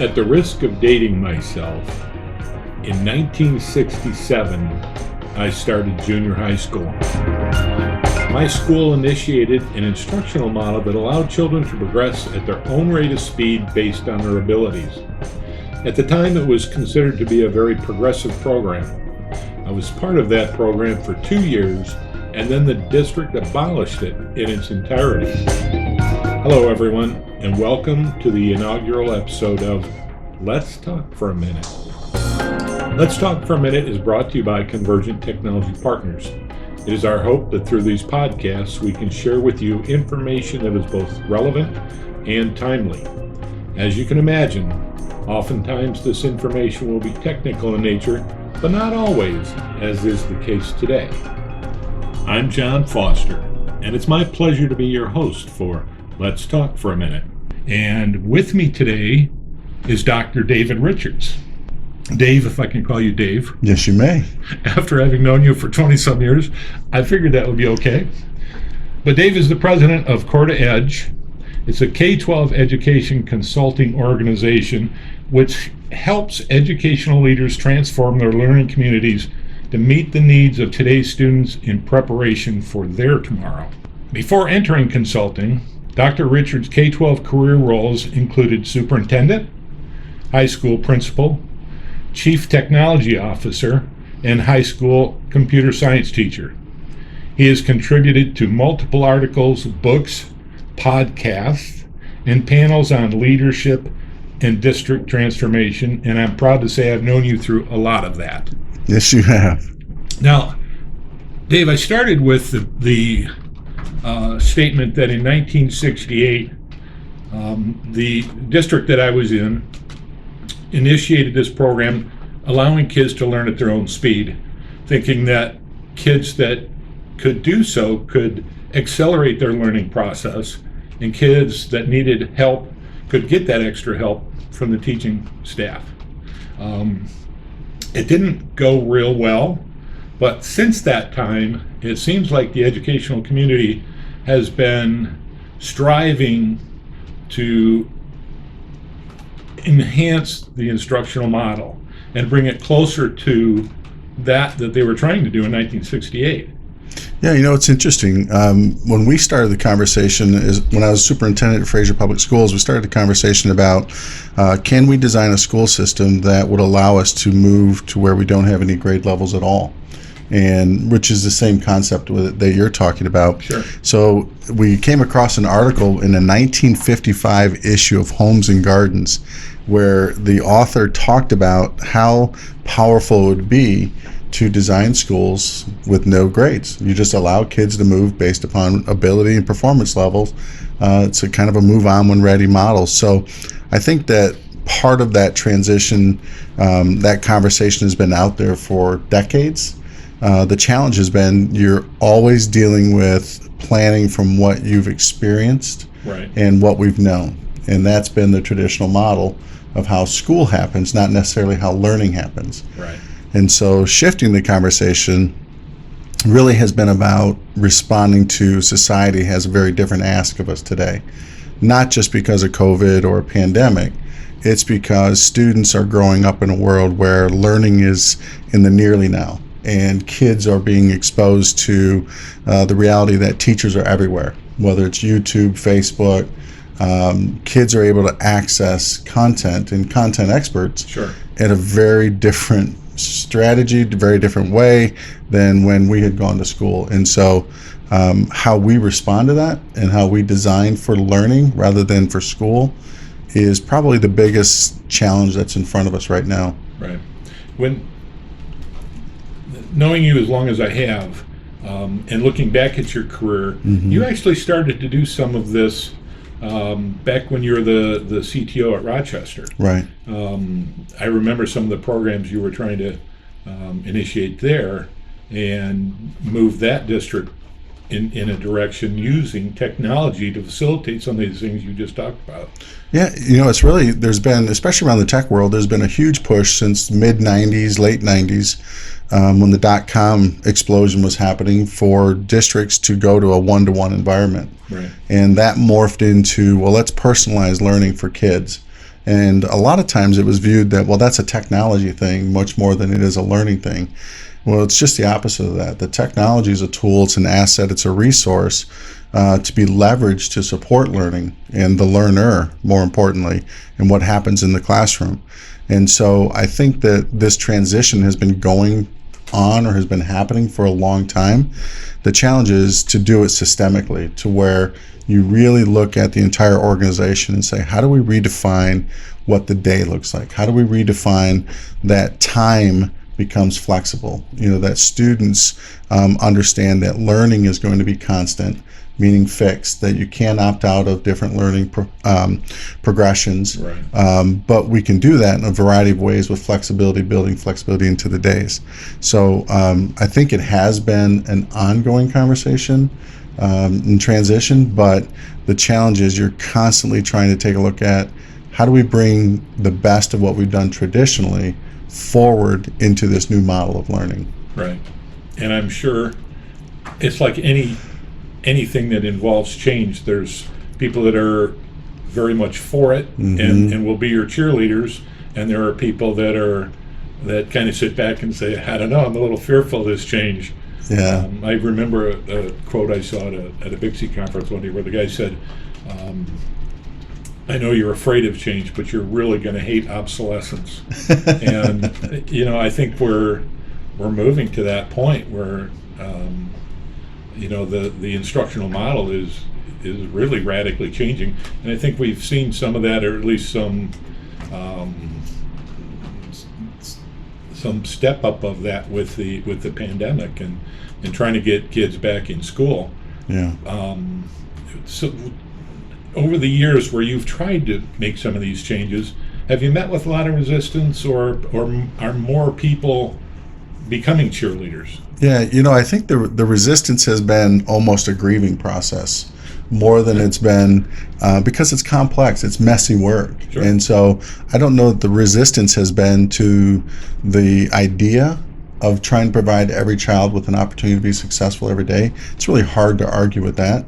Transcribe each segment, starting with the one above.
At the risk of dating myself, in 1967, I started junior high school. My school initiated an instructional model that allowed children to progress at their own rate of speed based on their abilities. At the time, it was considered to be a very progressive program. I was part of that program for 2 years, and then the district abolished it in its entirety. Hello, everyone, and welcome to the inaugural episode of Let's Talk for a Minute. Let's Talk for a Minute is brought to you by Convergent Technology Partners. It is our hope that through these podcasts, we can share with you information that is both relevant and timely. As you can imagine, oftentimes this information will be technical in nature, but not always, as is the case today. I'm John Foster, and it's my pleasure to be your host for Let's Talk for a Minute. And with me today is Dr. David Richards. Dave, if I can call you Dave. Yes, you may. After having known you for 20-some years, I figured that would be okay. But Dave is the president of Core to Edge. It's a K-12 education consulting organization which helps educational leaders transform their learning communities to meet the needs of today's students in preparation for their tomorrow. Before entering consulting, Dr. Richards' K-12 career roles included superintendent, high school principal, chief technology officer, and high school computer science teacher. He has contributed to multiple articles, books, podcasts, and panels on leadership and district transformation, and I'm proud to say I've known you through a lot of that. Yes, you have. Now, Dave, I started with the statement that in 1968, the district that I was in initiated this program allowing kids to learn at their own speed, thinking that kids that could do so could accelerate their learning process, and kids that needed help could get that extra help from the teaching staff. It didn't go real well, but since that time, it seems like the educational community has been striving to enhance the instructional model and bring it closer to that they were trying to do in 1968. Yeah, it's interesting. When we started the conversation, when I was superintendent at Fraser Public Schools, we started the conversation about can we design a school system that would allow us to move to where we don't have any grade levels at all, and which is the same concept that you're talking about. Sure. So we came across an article in a 1955 issue of Homes and Gardens where the author talked about how powerful it would be to design schools with no grades. You just allow kids to move based upon ability and performance levels. It's a kind of a move on when ready model. So I think that part of that transition, that conversation has been out there for decades. The challenge has been you're always dealing with planning from what you've experienced, right, and what we've known. And that's been the traditional model of how school happens, not necessarily how learning happens. Right. And so shifting the conversation really has been about responding to society has a very different ask of us today. Not just because of COVID or a pandemic, it's because students are growing up in a world where learning is in the nearly now, and kids are being exposed to the reality that teachers are everywhere, whether it's YouTube, Facebook. Kids are able to access content and content experts Sure. at a very different strategy, very different way than when we had gone to school. And so how we respond to that and how we design for learning rather than for school is probably the biggest challenge that's in front of us right now. Right. When knowing you as long as I have, and looking back at your career, you actually started to do some of this back when you were the CTO at Rochester. Right. I remember some of the programs you were trying to initiate there and move that district in a direction using technology to facilitate some of these things you just talked about. Yeah, it's really, there's been, especially around the tech world, there's been a huge push since mid-90s, late 90s, when the dot-com explosion was happening for districts to go to a one-to-one environment. Right. And that morphed into, well, let's personalize learning for kids. And a lot of times it was viewed that, well, that's a technology thing much more than it is a learning thing. Well, it's just the opposite of that. The technology is a tool, it's an asset, it's a resource to be leveraged to support learning and the learner, more importantly, and what happens in the classroom. And so I think that this transition has been going on or has been happening for a long time. The challenge is to do it systemically, to where you really look at the entire organization and say, how do we redefine what the day looks like? How do we redefine that time becomes flexible? That students understand that learning is going to be constant, meaning fixed, that you can opt out of different learning progressions. Right. But we can do that in a variety of ways with flexibility, building flexibility into the days. So I think it has been an ongoing conversation in transition, but the challenge is you're constantly trying to take a look at how do we bring the best of what we've done traditionally forward into this new model of learning. Right. And I'm sure it's like anything that involves change. There's people that are very much for it and will be your cheerleaders, and there are people that kind of sit back and say, I don't know, I'm a little fearful of this change. Yeah. I remember a quote I saw at a Bixie conference one day where the guy said, I know you're afraid of change, but you're really going to hate obsolescence. And I think we're moving to that point where the instructional model is really radically changing, and I think we've seen some of that, or at least some step up of that with the pandemic and trying to get kids back in school. Yeah. So over the years where you've tried to make some of these changes, have you met with a lot of resistance, or are more people becoming cheerleaders? Yeah, I think the resistance has been almost a grieving process more than it's been because it's complex, it's messy work. Sure. And so I don't know that the resistance has been to the idea of trying to provide every child with an opportunity to be successful every day. It's really hard to argue with that.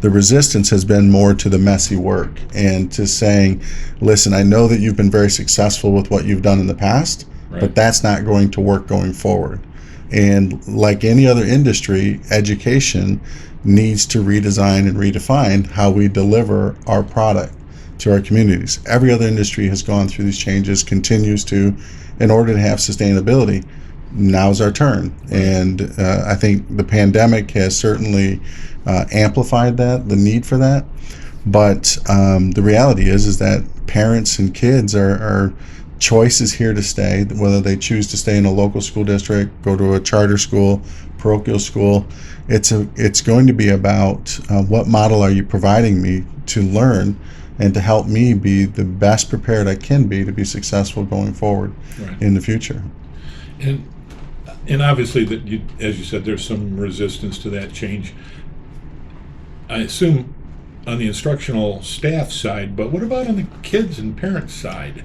The resistance has been more to the messy work and to saying, listen, I know that you've been very successful with what you've done in the past, Right. but that's not going to work going forward. And like any other industry, education needs to redesign and redefine how we deliver our product to our communities. Every other industry has gone through these changes, continues to, in order to have sustainability. Now's our turn. And I think the pandemic has certainly amplified that, the need for that. But the reality is that parents and kids are choice is here to stay, whether they choose to stay in a local school district, go to a charter school, parochial school. It's going to be about what model are you providing me to learn and to help me be the best prepared I can be to be successful going forward Right. in the future. And obviously, as you said, there's some resistance to that change. I assume on the instructional staff side, but what about on the kids and parents side?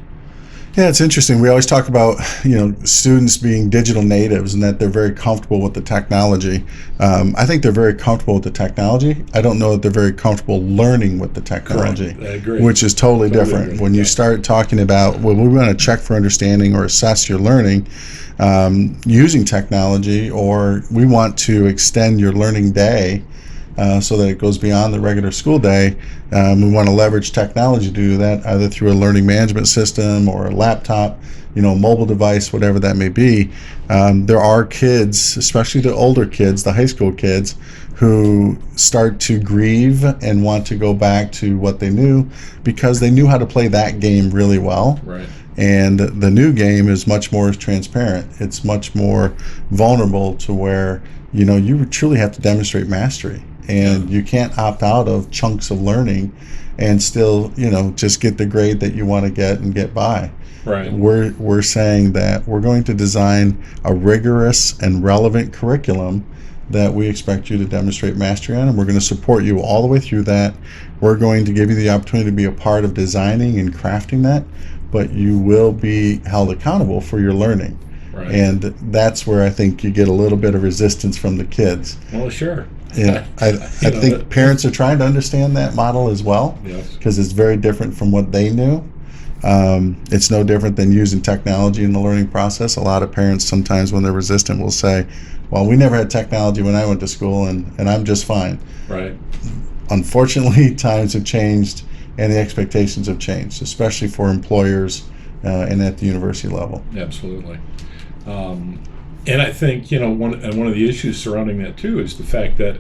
Yeah, it's interesting. We always talk about students being digital natives and that they're very comfortable with the technology. I think they're very comfortable with the technology. I don't know that they're very comfortable learning with the technology. Correct. I agree. Which is totally different. Agree. When you start talking about, well, we want to check for understanding or assess your learning using technology, or we want to extend your learning day so that it goes beyond the regular school day. We want to leverage technology to do that, either through a learning management system or a laptop, mobile device, whatever that may be. There are kids, especially the older kids, the high school kids, who start to grieve and want to go back to what they knew because they knew how to play that game really well. Right. And the new game is much more transparent. It's much more vulnerable to where, you truly have to demonstrate mastery. And you can't opt out of chunks of learning and still, just get the grade that you want to get and get by. Right. We're saying that we're going to design a rigorous and relevant curriculum that we expect you to demonstrate mastery on, and we're going to support you all the way through that. We're going to give you the opportunity to be a part of designing and crafting that, but you will be held accountable for your learning. Right. And that's where I think you get a little bit of resistance from the kids. Well, sure. Yeah, I think parents are trying to understand that model as well, Yes. because it's very different from what they knew. It's no different than using technology in the learning process. A lot of parents sometimes when they're resistant will say, well, we never had technology when I went to school and I'm just fine. Right. Unfortunately, times have changed and the expectations have changed, especially for employers and at the university level. Absolutely. And I think, one of the issues surrounding that too is the fact that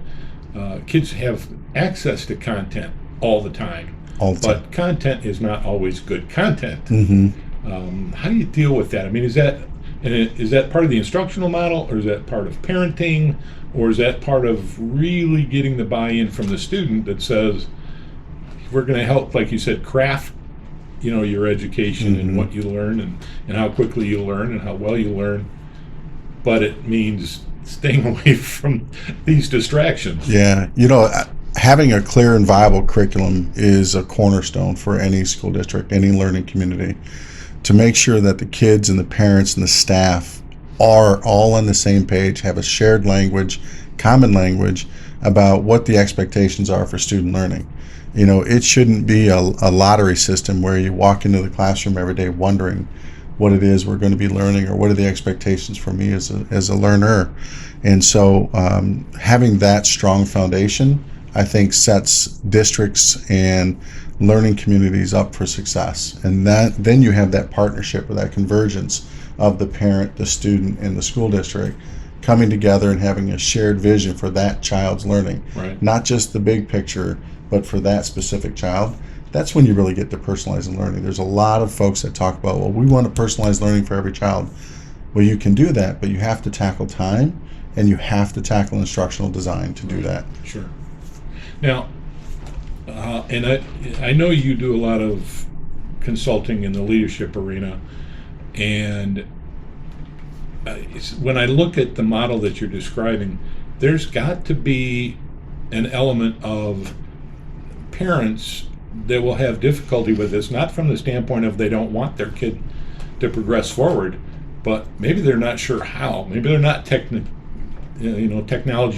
kids have access to content all the time. All the time. But content is not always good content. Mm-hmm. How do you deal with that? I mean, is that part of the instructional model, or is that part of parenting, or is that part of really getting the buy-in from the student that says, we're going to help, like you said, craft, your education and what you learn and how quickly you learn and how well you learn, but it means staying away from these distractions. Yeah, having a clear and viable curriculum is a cornerstone for any school district, any learning community, to make sure that the kids and the parents and the staff are all on the same page, have a shared language, common language about what the expectations are for student learning. It shouldn't be a lottery system where you walk into the classroom every day wondering what it is we're going to be learning or what are the expectations for me as a learner. And so having that strong foundation, I think, sets districts and learning communities up for success. And then you have that partnership or that convergence of the parent, the student, and the school district coming together and having a shared vision for that child's learning. Right. Not just the big picture, but for that specific child. That's when you really get to personalized learning. There's a lot of folks that talk about, well, we want to personalize learning for every child. Well, you can do that, but you have to tackle time and you have to tackle instructional design to do that. Sure. Now, and I know you do a lot of consulting in the leadership arena, and when I look at the model that you're describing, there's got to be an element of parents that will have difficulty with this, not from the standpoint of they don't want their kid to progress forward, but maybe they're not sure how. Maybe they're not technology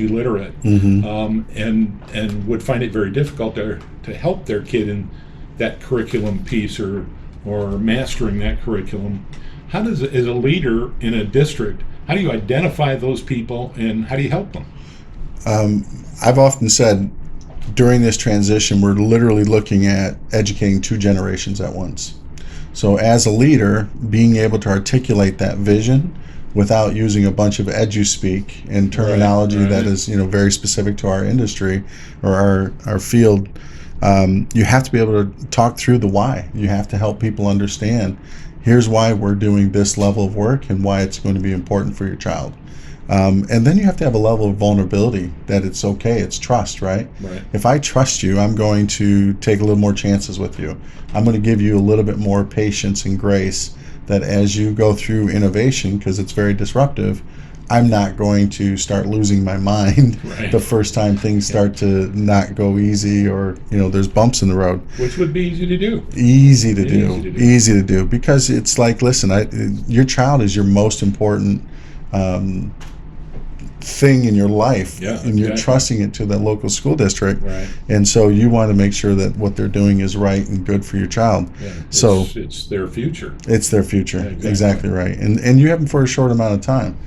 literate, and would find it very difficult to help their kid in that curriculum piece or mastering that curriculum. How does, as a leader in a district, how do you identify those people and how do you help them? I've often said during this transition, we're literally looking at educating two generations at once. So as a leader, being able to articulate that vision without using a bunch of edu-speak and terminology right. that is very specific to our industry or our field, you have to be able to talk through the why. You have to help people understand, here's why we're doing this level of work and why it's going to be important for your child. And then you have to have a level of vulnerability that it's okay, it's trust, right? If I trust you, I'm going to take a little more chances with you. I'm going to give you a little bit more patience and grace that as you go through innovation, because it's very disruptive, I'm not going to start losing my mind the first time things start to not go easy or, there's bumps in the road. Which would be easy to do. Easy to do. Because it's like, listen, your child is your most important thing in your life, and you're trusting it to the local school district, and so you want to make sure that what they're doing is right and good for your child. So it's their future. It's their future. Exactly right. And you have them for a short amount of time,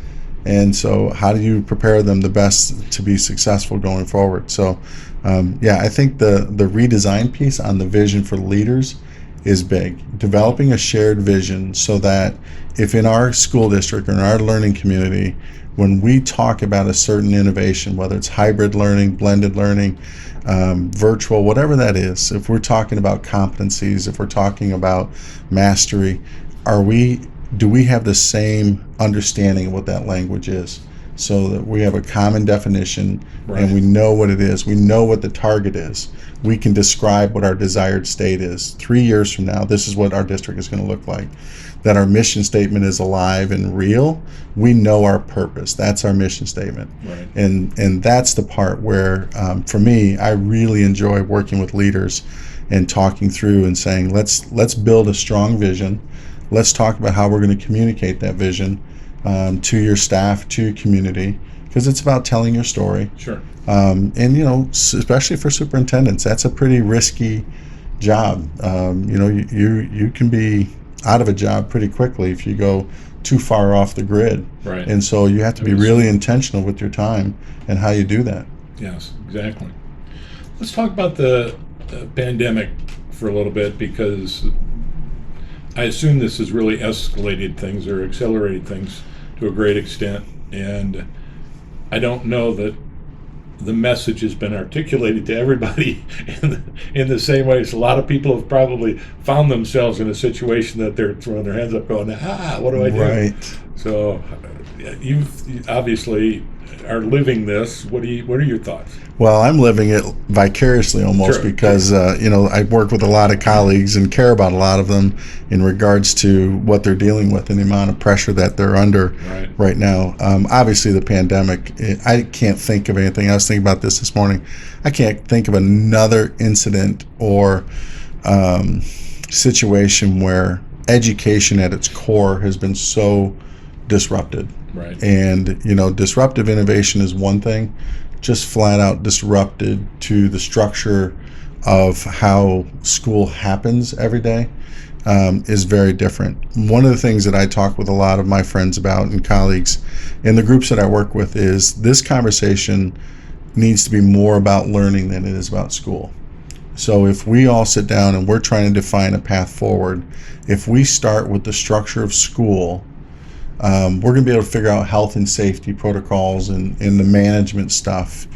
and so how do you prepare them the best to be successful going forward? So I think the redesign piece on the vision for leaders is big. Developing a shared vision so that if in our school district or in our learning community, when we talk about a certain innovation, whether it's hybrid learning, blended learning, virtual, whatever that is, if we're talking about competencies, if we're talking about mastery, do we have the same understanding of what that language is? So that we have a common definition and we know what it is. We know what the target is. We can describe what our desired state is. 3 years from now, this is what our district is going to look like. That our mission statement is alive and real. We know our purpose. That's our mission statement. And that's the part where, for me, I really enjoy working with leaders and talking through and saying, let's build a strong vision. Let's talk about how we're going to communicate that vision to your staff, to your community, because it's about telling your story. Sure. And especially for superintendents, that's a pretty risky job. You can be out of a job pretty quickly if you go too far off the grid. Right. And so you have to be really intentional with your time and how you do that. Yes, exactly. Let's talk about the pandemic for a little bit, because I assume this has really escalated things or accelerated things to a great extent. And I don't know that the message has been articulated to everybody in the same way. So a lot of people have probably found themselves in a situation that they're throwing their hands up going, what do I do? Right. So you obviously are living this. What are your thoughts? Well, I'm living it vicariously almost, Sure. because I work with a lot of colleagues and care about a lot of them in regards to what they're dealing with and the amount of pressure that they're under right now. Obviously, the pandemic, I can't think of anything. I was thinking about this morning. I can't think of another incident or situation where education at its core has been so disrupted. Right. And disruptive innovation is one thing. Just flat out disrupted to the structure of how school happens every day is very different. One of the things that I talk with a lot of my friends about and colleagues in the groups that I work with is this conversation needs to be more about learning than it is about school. So if we all sit down and we're trying to define a path forward, if we start with the structure of school, we're going to be able to figure out health and safety protocols and the management stuff,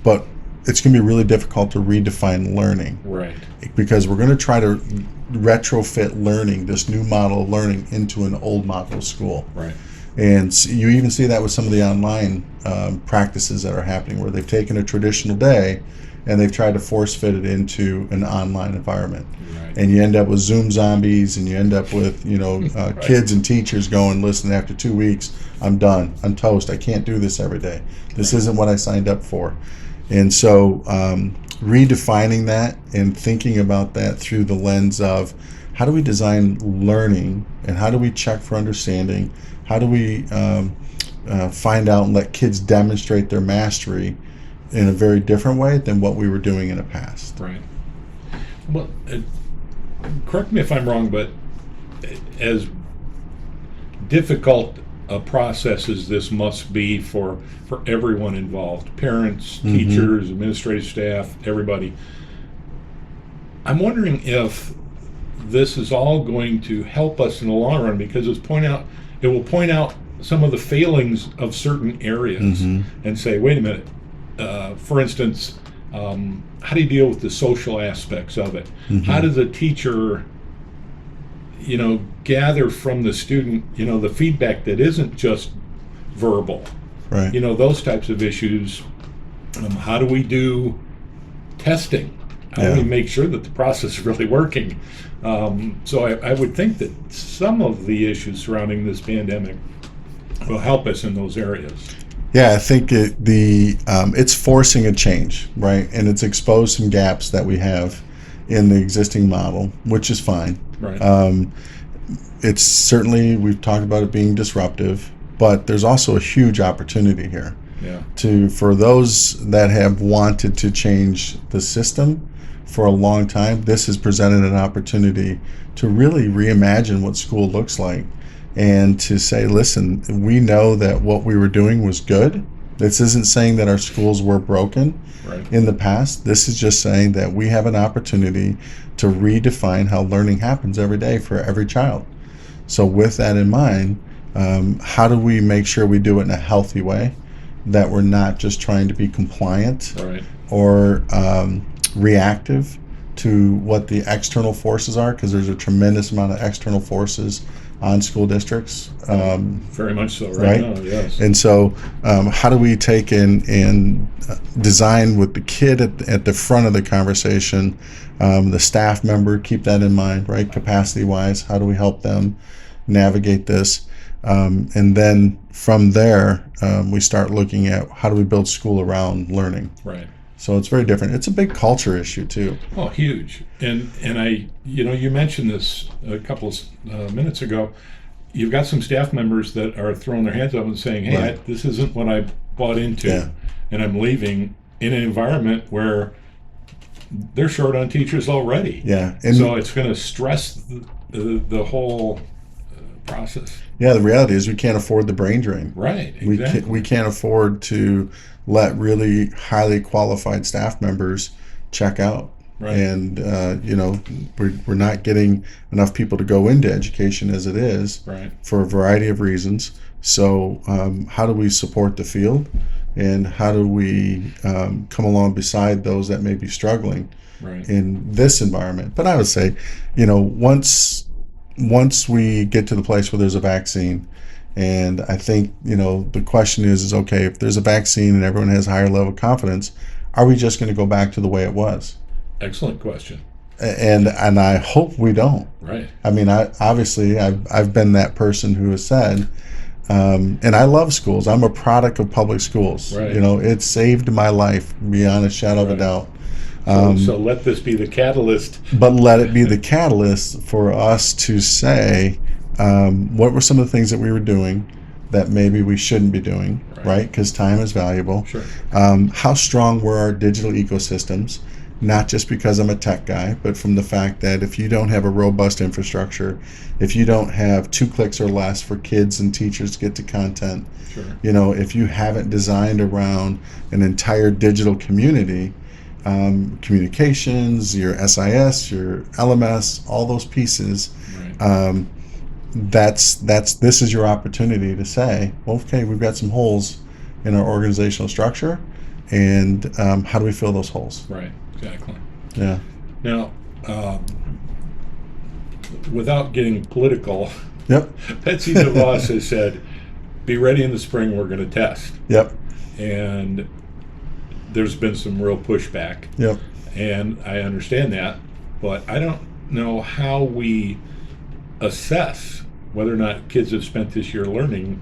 but it's going to be really difficult to redefine learning. Right. Because we're going to try to retrofit learning, this new model of learning, into an old model of school. Right. And you even see that with some of the online practices that are happening, where they've taken a traditional day and they've tried to force fit it into an online environment. Right. And you end up with Zoom zombies, and you end up with Right. kids and teachers going, listen, after 2 weeks, I'm done. I'm toast. I can't do this every day. This isn't what I signed up for. And so redefining that and thinking about that through the lens of how do we design learning, and how do we check for understanding? How do we find out and let kids demonstrate their mastery in a very different way than what we were doing in the past? Right. Well, correct me if I'm wrong, but as difficult a process as this must be for everyone involved, parents, teachers, administrative staff, everybody, I'm wondering if this is all going to help us in the long run, because it will point out some of the failings of certain areas and say, wait a minute, for instance, how do you deal with the social aspects of it? How does a teacher, gather from the student, the feedback that isn't just verbal? Right. Those types of issues. How do we do testing? How do we make sure that the process is really working? So I would think that some of the issues surrounding this pandemic will help us in those areas. Yeah, I think it's forcing a change, right? And it's exposed some gaps that we have in the existing model, which is fine. Right. It's certainly, we've talked about it being disruptive, but there's also a huge opportunity here. Yeah. For those that have wanted to change the system for a long time, this has presented an opportunity to really reimagine what school looks like, and to say, listen, we know that what we were doing was good. This isn't saying that our schools were broken in the past. This is just saying that we have an opportunity to redefine how learning happens every day for every child. So with that in mind, how do we make sure we do it in a healthy way, that we're not just trying to be compliant or reactive to what the external forces are, because there's a tremendous amount of external forces on school districts. Very much so right now, yes. And so how do we take and design with the kid at the front of the conversation, the staff member, keep that in mind, right? Capacity-wise, how do we help them navigate this? And then from there, we start looking at how do we build school around learning. Right. So it's very different. It's a big culture issue too. Oh, huge. And I, you mentioned this a couple of minutes ago. You've got some staff members that are throwing their hands up and saying, hey, this isn't what I bought into, and I'm leaving in an environment where they're short on teachers already. Yeah, So and it's going to stress the whole process. yeah, the reality is we can't afford the brain drain. Right, We exactly. can't afford to let really highly qualified staff members check out. Right, And we're not getting enough people to go into education as it is right, for a variety of reasons. So how do we support the field, and how do we come along beside those that may be struggling right. in this environment? But I would say, once we get to the place where there's a vaccine, and I think the question is okay, if there's a vaccine and everyone has a higher level of confidence, are we just going to go back to the way it was? Excellent question. And I hope we don't. Right. I mean, I've been that person who has said, and I love schools. I'm a product of public schools. Right. It saved my life beyond a shadow of a Right. doubt. So let this be the catalyst. But let it be the catalyst for us to say, what were some of the things that we were doing that maybe we shouldn't be doing, right? Because time is valuable. Sure. How strong were our digital ecosystems? Not just because I'm a tech guy, but from the fact that if you don't have a robust infrastructure, if you don't have 2 clicks or less for kids and teachers to get to content, Sure. if you haven't designed around an entire digital community, communications, your SIS, your LMS, all those pieces, Right. this is your opportunity to say, well, okay, we've got some holes in our organizational structure, and how do we fill those holes? Right. Exactly. Yeah. Now, without getting political, Yep. Betsy DeVos has said, "Be ready in the spring. We're going to test." Yep. And there's been some real pushback, Yep. and I understand that, but I don't know how we assess whether or not kids have spent this year learning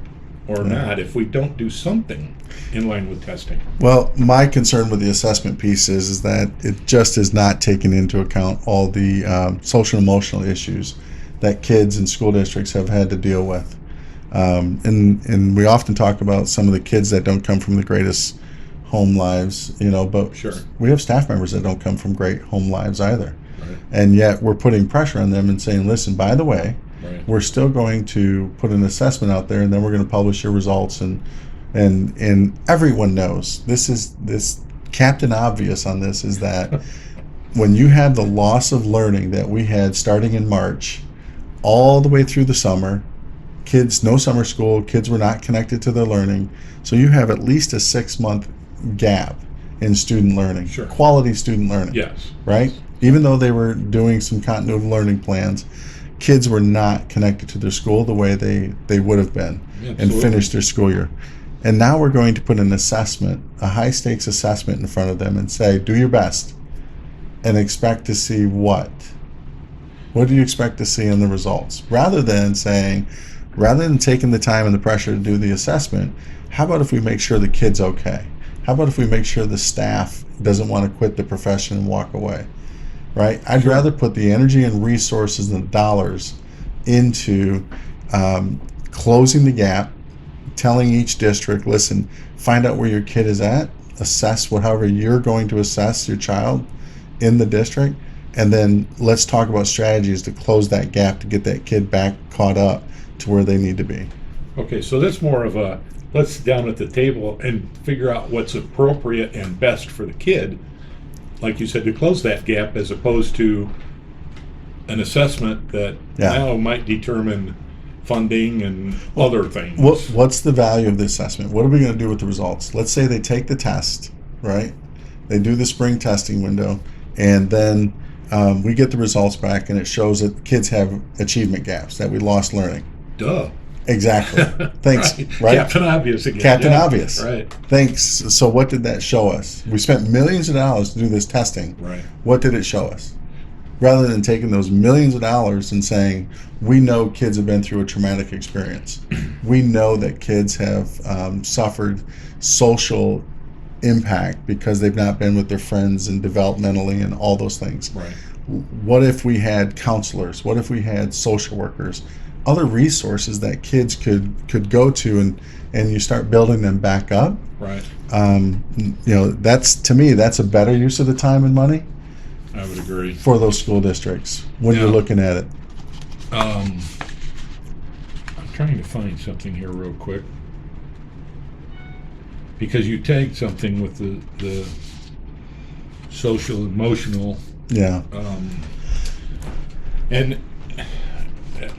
or not if we don't do something in line with testing. Well, my concern with the assessment piece is that it just is not taking into account all the social and emotional issues that kids and school districts have had to deal with. And we often talk about some of the kids that don't come from the greatest home lives, but Sure. we have staff members that don't come from great home lives either. Right. And yet we're putting pressure on them and saying, listen, by the way, Right. we're still going to put an assessment out there, and then we're going to publish your results, and everyone knows this Captain Obvious on this is that when you have the loss of learning that we had starting in March all the way through the summer, kids, no summer school, kids were not connected to their learning, so you have at least a 6-month gap in student learning. Sure. Quality student learning. Yes. Right? Even though they were doing some continuity learning plans, kids were not connected to their school the way they would have been and Absolutely. finished their school year. And now we're going to put an assessment, a high stakes assessment in front of them and say, do your best and expect to see what? What do you expect to see in the results? Rather than taking the time and the pressure to do the assessment, how about if we make sure the kid's okay? How about if we make sure the staff doesn't want to quit the profession and walk away? Right? I'd Sure. rather put the energy and resources and dollars into closing the gap, telling each district, listen, find out where your kid is at, assess however you're going to assess your child in the district, and then let's talk about strategies to close that gap to get that kid back caught up to where they need to be. Okay, so that's more of a let's sit down at the table and figure out what's appropriate and best for the kid, like you said, to close that gap, as opposed to an assessment that now might determine funding and other things. What's the value of the assessment? What are we going to do with the results? Let's say they take the test, right? They do the spring testing window, and then we get the results back, and it shows that kids have achievement gaps, that we lost learning. Duh. Exactly. Thanks. Right? Captain Obvious again. Captain Yeah. Obvious. Right. Thanks. So what did that show us? We spent millions of dollars to do this testing. Right. What did it show us? Rather than taking those millions of dollars and saying, we know kids have been through a traumatic experience. We know that kids have suffered social impact because they've not been with their friends and developmentally and all those things. Right. What if we had counselors? What if we had social workers? Other resources that kids could go to, and you start building them back up. Right. That's, to me, that's a better use of the time and money I would agree. for those school districts when you're Yeah. looking at it. I'm trying to find something here real quick. Because you tagged something with the social, emotional, Yeah. and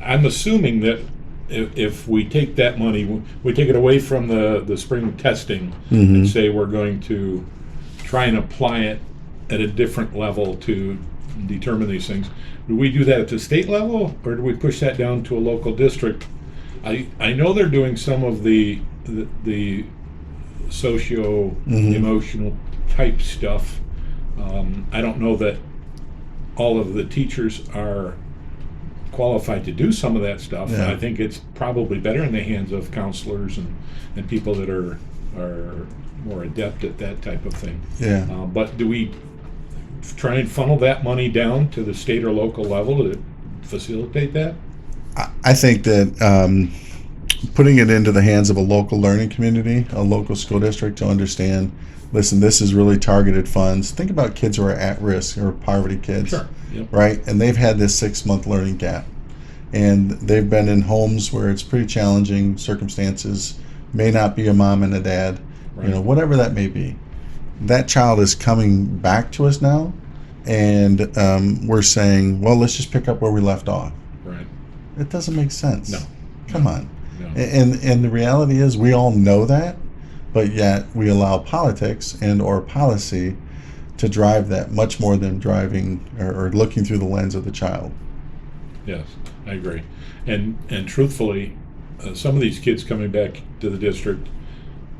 I'm assuming that if we take that money, we take it away from the spring testing and say we're going to try and apply it at a different level to determine these things. Do we do that at the state level, or do we push that down to a local district? I know they're doing some of the socio-emotional type stuff. I don't know that all of the teachers are qualified to do some of that stuff. Yeah. I think it's probably better in the hands of counselors and people that are more adept at that type of thing. Yeah. But do we try and funnel that money down to the state or local level to facilitate that? I think that putting it into the hands of a local learning community, a local school district to understand, listen, this is really targeted funds. Think about kids who are at risk or poverty kids, Sure. Yep. right? And they've had this 6-month learning gap. And they've been in homes where it's pretty challenging circumstances, may not be a mom and a dad, Right. whatever that may be. That child is coming back to us now, and we're saying, well, let's just pick up where we left off. Right. It doesn't make sense. No. Come on. No. And the reality is we all know that, but yet we allow politics and or policy to drive that much more than driving or looking through the lens of the child. Yes, I agree. And truthfully, some of these kids coming back to the district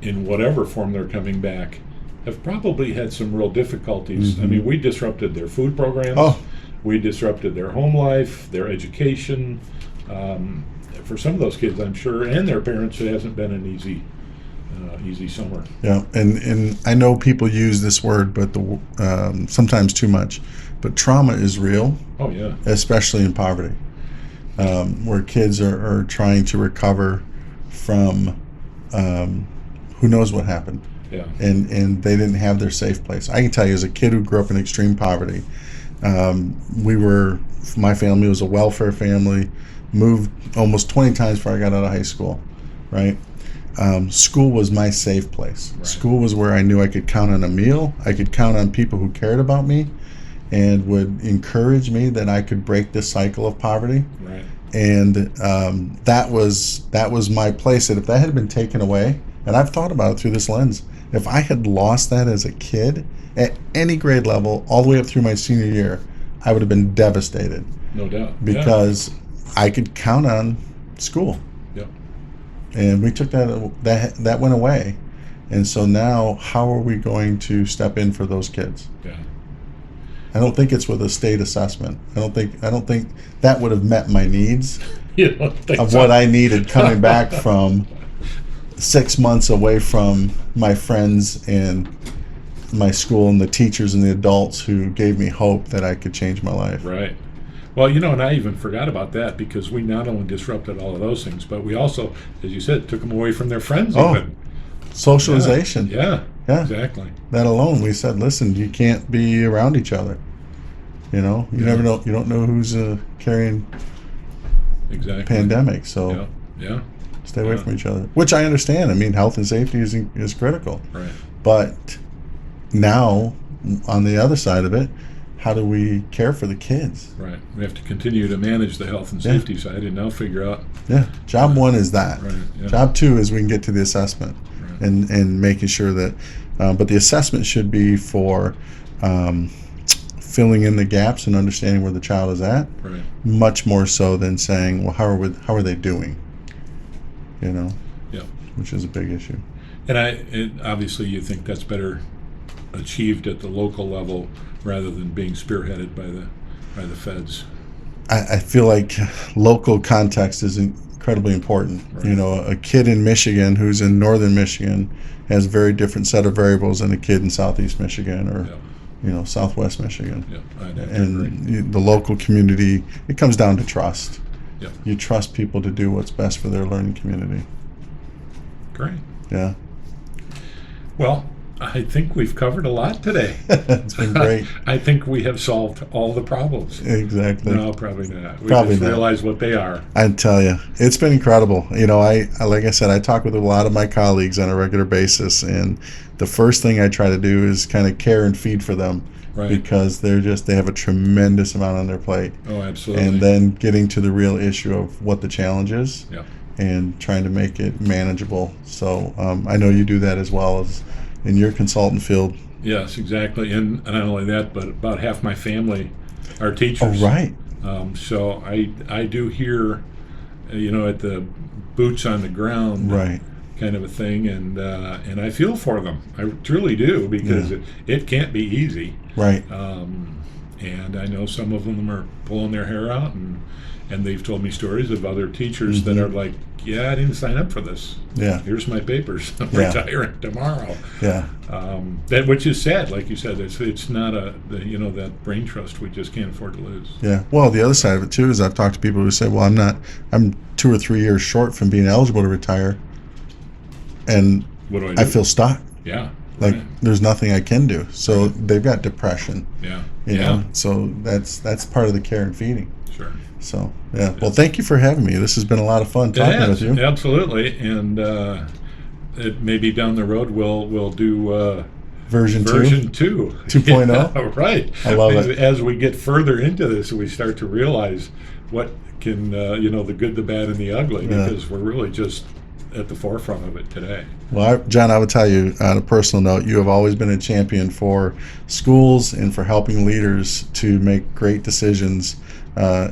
in whatever form they're coming back have probably had some real difficulties. I mean, we disrupted their food programs. Oh. We disrupted their home life, their education. For some of those kids, I'm sure, and their parents, it hasn't been an easy summer. Yeah, and I know people use this word, but sometimes too much. But trauma is real. Oh yeah. Especially in poverty, where kids are trying to recover from who knows what happened. Yeah. And they didn't have their safe place. I can tell you, as a kid who grew up in extreme poverty, my family was a welfare family, moved almost 20 times before I got out of high school, right? School was my safe place. Right. School was where I knew I could count on a meal. I could count on people who cared about me and would encourage me that I could break this cycle of poverty. Right. And that was my place. That if that had been taken away, and I've thought about it through this lens, if I had lost that as a kid at any grade level, all the way up through my senior year, I would have been devastated. No doubt. Because I could count on school. Yep. And we took that went away. And so now, how are we going to step in for those kids? Yeah. I don't think it's with a state assessment. I don't think that would have met my needs You don't think of so? what I needed coming back from 6 months away from my friends and my school and the teachers and the adults who gave me hope that I could change my life. Right. Well, and I even forgot about that, because we not only disrupted all of those things, but we also, as you said, took them away from their friends. Oh, even. socialization. Yeah. Yeah. Exactly. That alone, we said, listen, you can't be around each other. You never know. You don't know who's carrying Exactly. pandemic. So Yeah. stay away from each other, which I understand. I mean, health and safety is critical. Right. But now, on the other side of it, how do we care for the kids? Right. We have to continue to manage the health and safety side and now figure out. Yeah. Job one is that. Right. Yeah. Job two is we can get to the assessment and making sure that, but the assessment should be for filling in the gaps and understanding where the child is at. Right. Much more so than saying, well, how are they doing? Yeah. Which is a big issue. And obviously you think that's better achieved at the local level rather than being spearheaded by the feds. I feel like local context is incredibly important. Right. A kid in Michigan who's in northern Michigan has a very different set of variables than a kid in southeast Michigan or southwest Michigan. Yeah. I'd have to And agree. the local community, it comes down to trust. Yeah. You trust people to do what's best for their learning community. Great. Yeah. Well, I think we've covered a lot today. It's been great. I think we have solved all the problems. Exactly. No, probably not. We Probably just not. realize what they are. I tell you, it's been incredible. I like I said, I talk with a lot of my colleagues on a regular basis, and the first thing I try to do is kind of care and feed for them, Right. because they have a tremendous amount on their plate. Oh, absolutely. And then getting to the real issue of what the challenge is, Yeah. and trying to make it manageable. So I know you do that as well as in your consultant field. Yes, exactly. And not only that, but about half my family are Oh, teachers. right. So I do hear, at the boots on the ground Right. kind of a thing, and I feel for them. I truly do, because Yeah. it can't be easy. Right. And I know some of them are pulling their hair out, and they've told me stories of other teachers that are like, yeah, I didn't sign up for this. Yeah. Here's my papers. I'm Yeah. retiring tomorrow. Yeah. That, which is sad, like you said. It's not that brain trust we just can't afford to lose. Yeah. Well, the other side of it too is I've talked to people who say, "Well, I'm 2 or 3 years short from being eligible to retire, and What do I do? I feel stuck. Yeah. Like right. there's nothing I can do." So they've got depression. Yeah. You Yeah. know. So that's part of the care and feeding. Sure. So yeah. Well, thank you for having me. This has been a lot of fun talking It with has, you. absolutely, and it maybe down the road we'll do Version 2. version 2. 2.0? Yeah, right. I love it. As we get further into this, we start to realize what can the good, the bad, and the ugly, Yeah. because we're really just at the forefront of it today. Well, John, I would tell you on a personal note, you have always been a champion for schools and for helping leaders to make great decisions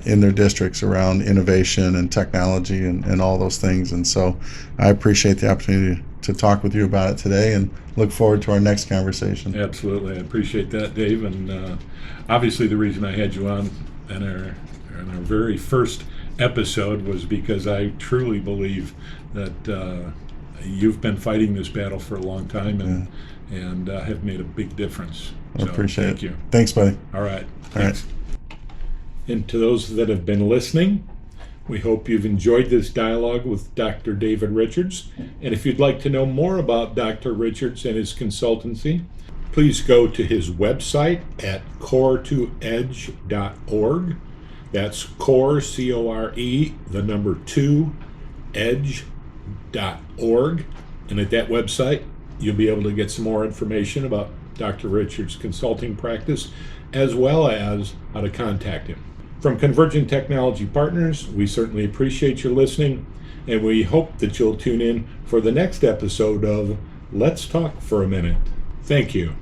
in their districts around innovation and technology and all those things. And so I appreciate the opportunity to talk with you about it today, and look forward to our next conversation. Absolutely, I appreciate that, Dave. And obviously, the reason I had you on in our very first episode was because I truly believe that you've been fighting this battle for a long time, and have made a big difference. I So, appreciate thank it. you. Thanks, buddy. All right. All right. Thanks. And to those that have been listening, we hope you've enjoyed this dialogue with Dr. David Richards. And if you'd like to know more about Dr. Richards and his consultancy, please go to his website at core2edge.org. That's core, CORE, the number 2, edge.org. And at that website, you'll be able to get some more information about Dr. Richards' consulting practice, as well as how to contact him. From Convergent Technology Partners, we certainly appreciate your listening, and we hope that you'll tune in for the next episode of Let's Talk for a Minute. Thank you.